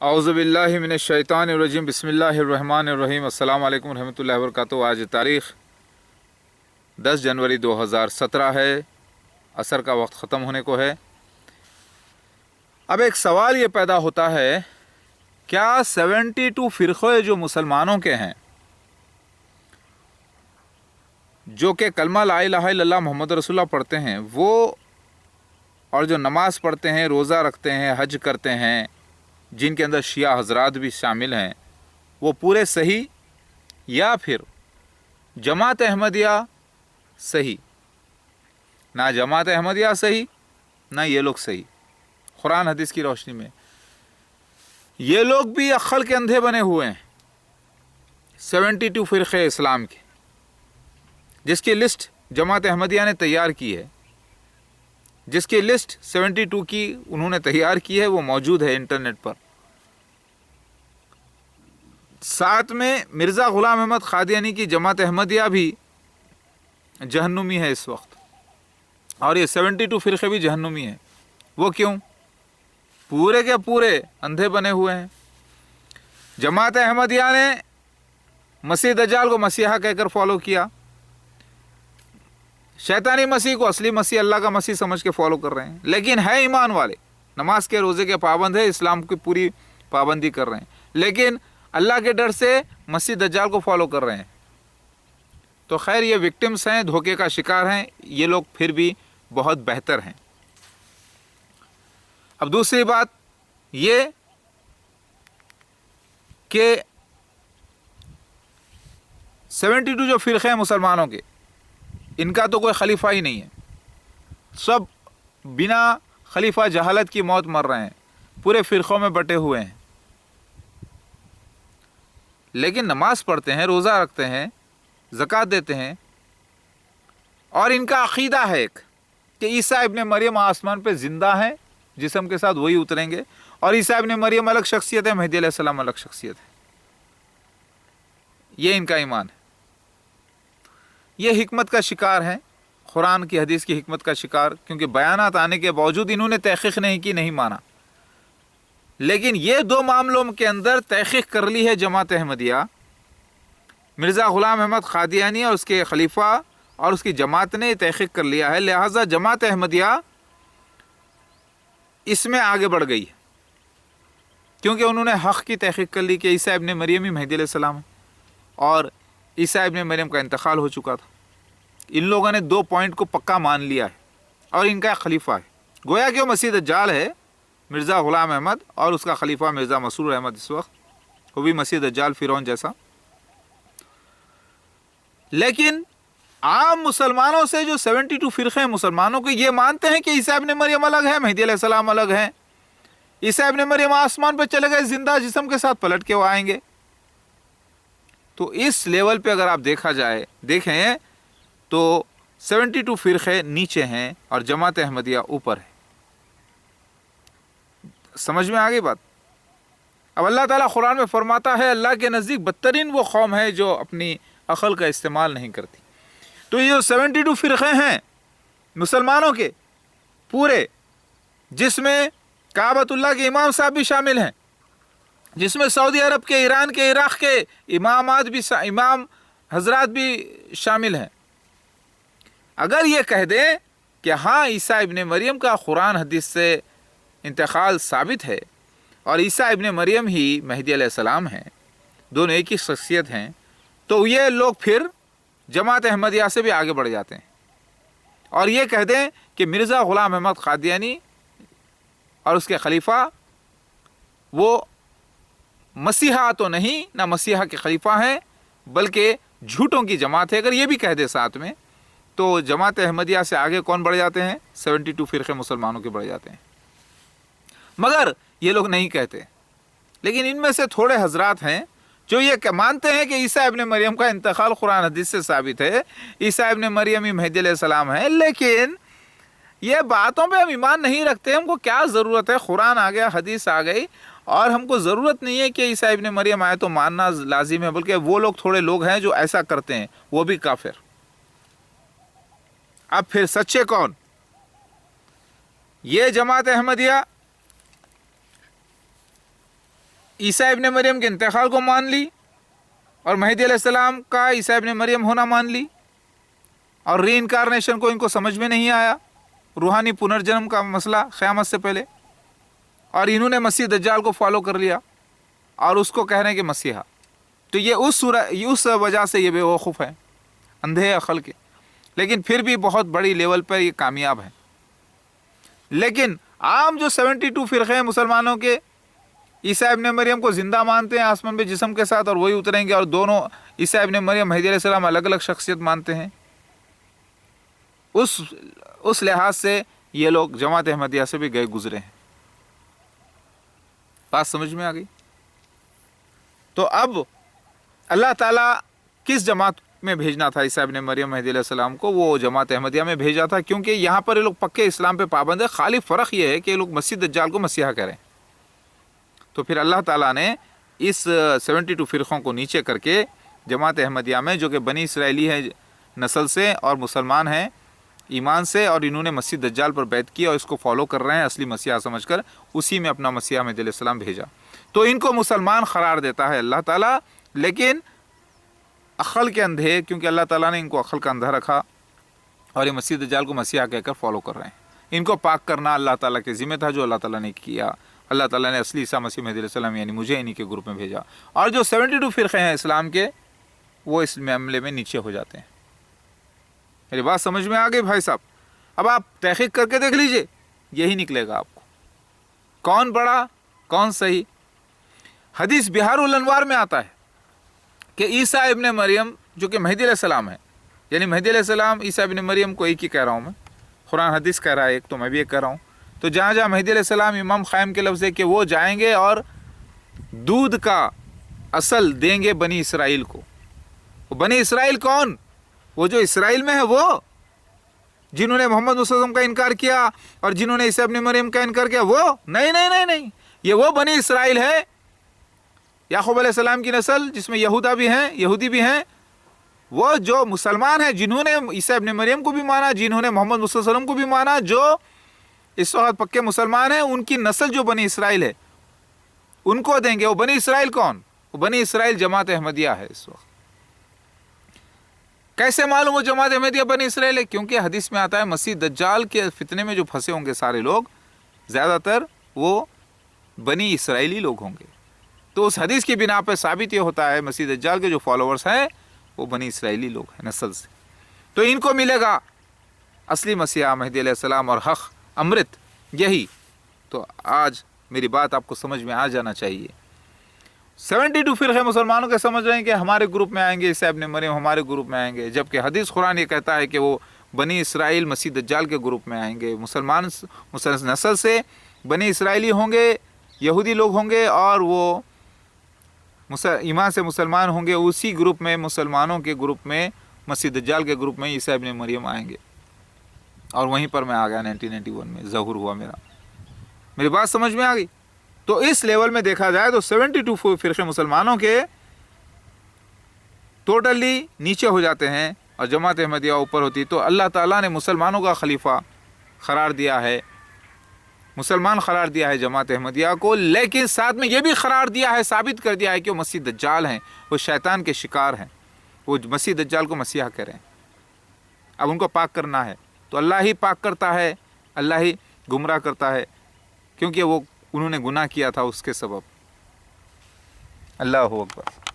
औज़ु बिल्लाहि मिनश शैतानिर रजीम बिस्मिल्लाहिर रहमानिर रहीम अस्सलामु अलैकुम रहमतुल्लाहि व बरकातुहू। आज तारीख़ 10 जनवरी 2017 है। असर का वक्त ख़त्म होने को है। अब एक सवाल ये पैदा होता है, क्या 72 फ़िरक़े जो मुसलमानों के हैं, जो कि कलमा ला इलाहा इल्लल्लाह मोहम्मद रसूलुल्लाह पढ़ते हैं, वो और जो नमाज़ पढ़ते हैं, रोज़ा रखते हैं, हज करते हैं, जिनके अंदर शिया हजरात भी शामिल हैं, वो पूरे सही या फिर जमात अहमदिया सही? ना जमात अहमदिया सही, ना ये लोग सही। कुरान हदीस की रोशनी में ये लोग भी अक्ल के अंधे बने हुए हैं। 72 फ़िरक़े इस्लाम के, जिसकी लिस्ट जमात अहमदिया ने तैयार की है, जिसकी लिस्ट 72 की उन्होंने तैयार की है, वो मौजूद है इंटरनेट पर। साथ में मिर्ज़ा ग़ुलाम अहमद क़ादियानी की जमात अहमदिया भी जहन्नुमी है इस वक्त, और ये 72 फ़िरक़े भी जहन्नुमी है। वो क्यों? पूरे के पूरे अंधे बने हुए हैं। जमात अहमदिया ने मसीह दज्जाल को मसीहा कहकर फॉलो किया, शैतानी मसीह को असली मसीह, अल्लाह का मसीह समझ के फॉलो कर रहे हैं, लेकिन है ईमान वाले, नमाज के रोज़े के पाबंद है, इस्लाम की पूरी पाबंदी कर रहे हैं, लेकिन अल्लाह के डर से मसीह दज्जाल को फॉलो कर रहे हैं। तो खैर, ये विक्टिम्स हैं, धोखे का शिकार हैं। ये लोग फिर भी बहुत बेहतर हैं। अब दूसरी बात ये कि 72 जो फ़िरक़े हैं मुसलमानों के, इनका तो कोई खलीफा ही नहीं है। सब बिना खलीफा जहालत की मौत मर रहे हैं, पूरे फ़िरक़ों में बटे हुए हैं, लेकिन नमाज़ पढ़ते हैं, रोज़ा रखते हैं, ज़कात देते हैं, और इनका अक़ीदा है एक कि ईसा इब्ने मरियम आसमान पे ज़िंदा हैं, जिस्म के साथ वही उतरेंगे, और ईसा इब्ने मरियम अलग शख्सियत है, मेहदी अलैहिस्सलाम अलग शख्सियत है। ये इनका ईमान है। ये हिकमत का शिकार है, कुरान की हदीस की हिकमत का शिकार, क्योंकि बयानात आने के बावजूद इन्होंने तहक़ीक़ नहीं की, नहीं माना। लेकिन ये दो मामलों के अंदर तहक़ीक़ कर ली है जमात अहमदिया, मिर्ज़ा ग़ुलाम अहमद क़ादियानी और उसके खलीफा और उसकी जमात ने तहक़ीक़ कर लिया है, लिहाजा जमात अहमदिया इसमें आगे बढ़ गई है, क्योंकि उन्होंने हक़ की तहक़ीक़ कर ली कि ईसा इब्ने मरियम ही मेहदी अलैहिस्सलाम है, और ईसा इब्ने मरियम का इंतकाल हो चुका था। इन लोगों ने 2 पॉइंट को पक्का मान लिया है, और इनका खलीफा है। गोया कि वो मसीह दज्जाल है, मिर्ज़ा ग़ुलाम अहमद, और उसका खलीफा मिर्ज़ा मसूर अहमद इस वक्त, वो भी मसीह दज्जाल फ़िरौन जैसा। लेकिन आम मुसलमानों से जो 72 फ़िरक़े हैं मुसलमानों के, ये मानते हैं कि ईसा इब्ने मरियम अलग है, मेहदी अलैहिस्सलाम अलग है, ईसा इब्ने मरियम आसमान पर चले गए, ज़िंदा जिस्म के साथ पलट के वो आएंगे। तो इस लेवल पे अगर आप देखें तो 72 फ़िरक़े नीचे हैं और जमात अहमदिया ऊपर है। समझ में आ गई बात? अब अल्लाह ताला कुरान में फरमाता है, अल्लाह के नज़दीक बदतरीन वो कौम है जो अपनी अक़ल का इस्तेमाल नहीं करती। तो ये जो 72 फ़िरक़े हैं मुसलमानों के पूरे, जिसमें काबतुल्लाह के इमाम साहब भी शामिल हैं, जिसमें सऊदी अरब के, ईरान के, इराक़ के इमाम हजरात भी शामिल हैं, अगर ये कह दें कि हाँ ईसा इब्ने मरियम का कुरान हदीस से इंतकाल साबित है और ईसा इब्ने मरियम ही मेहदी अलैहिस्सलाम हैं, दोनों एक ही शख्सियत हैं, तो ये लोग फिर जमात अहमदिया से भी आगे बढ़ जाते हैं, और ये कह दें कि मिर्ज़ा ग़ुलाम अहमद क़ादियानी और उसके खलीफा वो मसीहा तो नहीं, ना मसीहा के खलीफा हैं, बल्कि झूठों की जमात है। अगर ये भी कह दे साथ में, तो जमात अहमदिया से आगे कौन बढ़ जाते हैं? 72 फ़िरक़े मुसलमानों के बढ़ जाते हैं। मगर ये लोग नहीं कहते। लेकिन इनमें से थोड़े हजरात हैं जो ये मानते हैं कि ईसा इब्ने मरियम का इंतकाल कुरान हदीस से साबित है, ईसा इब्ने मरियम ही मेहदी अलैहिस्सलाम है, लेकिन ये बातों पे हम ईमान नहीं रखते। हमको क्या ज़रूरत है? कुरान आ गया, हदीस आ गई, और हमको ज़रूरत नहीं है कि ईसा इब्ने मरियम आए तो मानना लाजिम है। बल्कि वो लोग, थोड़े लोग हैं जो ऐसा करते हैं, वो भी काफिर। अब फिर सच्चे कौन? ये जमात अहमदिया ईसा इब्न मरियम के इंतकाल को मान ली और महदी अलैहिस्सलाम का ईसा इब्न मरियम होना मान ली, और री इनकारनेशन को इनको समझ में नहीं आया, रूहानी पुनर्जन्म का मसला क़यामत से पहले, और इन्होंने मसीह दज्जाल को फॉलो कर लिया और उसको कह रहे हैं कि मसीहा। तो ये उस वजह से ये बेवकूफ़ है, अंधे अक़ल के, लेकिन फिर भी बहुत बड़ी लेवल पर ये कामयाब है। लेकिन आम जो 72 फ़िरक़े हैं मुसलमानों के, ईसा इब्न मरियम को ज़िंदा मानते हैं आसमान पे जिस्म के साथ, और वही उतरेंगे, और दोनों ईसा इब्न मरियम महदी अलैहिस्सलाम अलग अलग शख्सियत मानते हैं। उस लिहाज से ये लोग जमात अहमदिया से भी गए गुजरे हैं। बात समझ में आ गई? तो अब अल्लाह ताला किस जमात में भेजना था ईसा इब्न मरियम महदी अलैहिस्सलाम को, वो जमात अहमदिया में भेजा था, क्योंकि यहाँ पर ये लोग पक्के इस्लाम पे पाबंद है। खाली फ़र्क ये है कि ये लोग मसीह दज्जाल को मसीहा करें। तो फिर अल्लाह ताला ने इस 72 फ़िरक़ों को नीचे करके जमात अहमदिया में, जो कि बनी इसराइली है नस्ल से और मुसलमान हैं ईमान से, और इन्होंने मसीह दज्जाल पर बैत किया और इसको फॉलो कर रहे हैं असली मसीहा समझकर, उसी में अपना मसीहा महदी अलैहिस्सलाम भेजा। तो इनको मुसलमान करार देता है अल्लाह ताला, लेकिन अक़ल के अंधे, क्योंकि अल्लाह ताला ने इनको अक़ल का अंधा रखा और ये मसीह दज्जाल को मसीहा कहकर फॉलो कर रहे हैं। इनको पाक करना अल्लाह ताला के ज़िम्मे था, जो अल्लाह ताला ने किया। अल्लाह ताला ने असली ईसा मसीह महदी अलैहिस्सलाम यानी मुझे इन्हीं के ग्रुप में भेजा, और जो 72 फ़िरक़े हैं इस्लाम के, वो इस मामले में नीचे हो जाते हैं। मेरी बात समझ में आ गई भाई साहब? अब आप तहक़ीक़ करके देख लीजिए, यही निकलेगा आपको कौन बड़ा कौन सही। हदीस बिहारुल अनवार में आता है कि ईसा इब्न मरियम जो कि महदी अलैहिस्सलाम है, यानी महदी अलैहिस्सलाम ईसा इब्न मरियम को एक ही कह रहा हूँ मैं, कुरान हदीस कह रहा है एक, तो मैं भी एक कह रहा हूँ। तो जहाँ जहाँ महदी अलैहिस्सलाम इमाम क़ाइम के लफ्ज़ है कि वो जाएंगे और दूध का असल देंगे बनी इसराइल को। वो बनी इसराइल कौन? वो जो इसराइल में है, वो जिन्होंने मोहम्मद मुसल्लम का इनकार किया और जिन्होंने ईसा इब्न मरियम का इनकार किया, वो नहीं नहीं नहीं नहीं, ये वो बनी इसराइल है, याकूब अलैहिस्सलाम की नस्ल, जिसमें यहूदा भी हैं, यहूदी भी हैं। वो जो मुसलमान हैं, जिन्होंने ईसा इब्न मरियम को भी माना, जिन्होंने मोहम्मद मुसल्लम को भी माना, जो इस वक्त पक्के मुसलमान हैं, उनकी नस्ल जो बनी इसराइल है, उनको देंगे। वो बनी इसराइल कौन? वो बनी इसराइल जमात अहमदिया है इस वक्त। कैसे मालूम वो जमात अहमदिया बनी इसराइल है? क्योंकि हदीस में आता है मसीह दज्जाल के फितने में जो फंसे होंगे सारे लोग, ज़्यादातर वो बनी इसराइली लोग होंगे। तो उस हदीस की बिना पर साबित ये होता है मसीह दज्जाल के जो फॉलोअर्स हैं वो बनी इसराइली लोग हैं नस्ल से। तो इनको मिलेगा असली मसीहा महदी अलैहिस्सलाम और हक़ अमृत, यही। तो आज मेरी बात आपको समझ में आ जाना चाहिए। 72 फ़िरक़े मुसलमानों के समझ रहे हैं कि हमारे ग्रुप में आएंगे, ईसा इब्न मरियम हमारे ग्रुप में आएंगे, जबकि हदीस कुरान ये कहता है कि वो बनी इसराइल मसीह दज्जाल के ग्रुप में आएंगे। मुसलमान नस्ल से बनी इसराइली होंगे, यहूदी लोग होंगे, और वो ईमान से मुसलमान होंगे। उसी ग्रुप में, मुसलमानों के ग्रुप में, मसीह दज्जाल के ग्रुप में ईसा इब्न मरियम आएंगे। और वहीं पर मैं आ गया 1991 में, ज़हूर हुआ मेरा। मेरी बात समझ में आ गई? तो इस लेवल में देखा जाए तो 72 फ़िरक़े मुसलमानों के टोटली नीचे हो जाते हैं और जमात अहमदिया ऊपर होती। तो अल्लाह ताला ने मुसलमानों का खलीफा करार दिया है, मुसलमान करार दिया है जमात अहमदिया को, लेकिन साथ में ये भी करार दिया है, साबित कर दिया है कि वो मसीह दज्जाल हैं, वो शैतान के शिकार हैं, वो मसीह दज्जाल को मसीहा करें। अब उनको पाक करना है तो अल्लाह ही पाक करता है, अल्लाह ही गुमराह करता है, क्योंकि वो उन्होंने गुनाह किया था उसके सबब। अल्लाहु अकबर।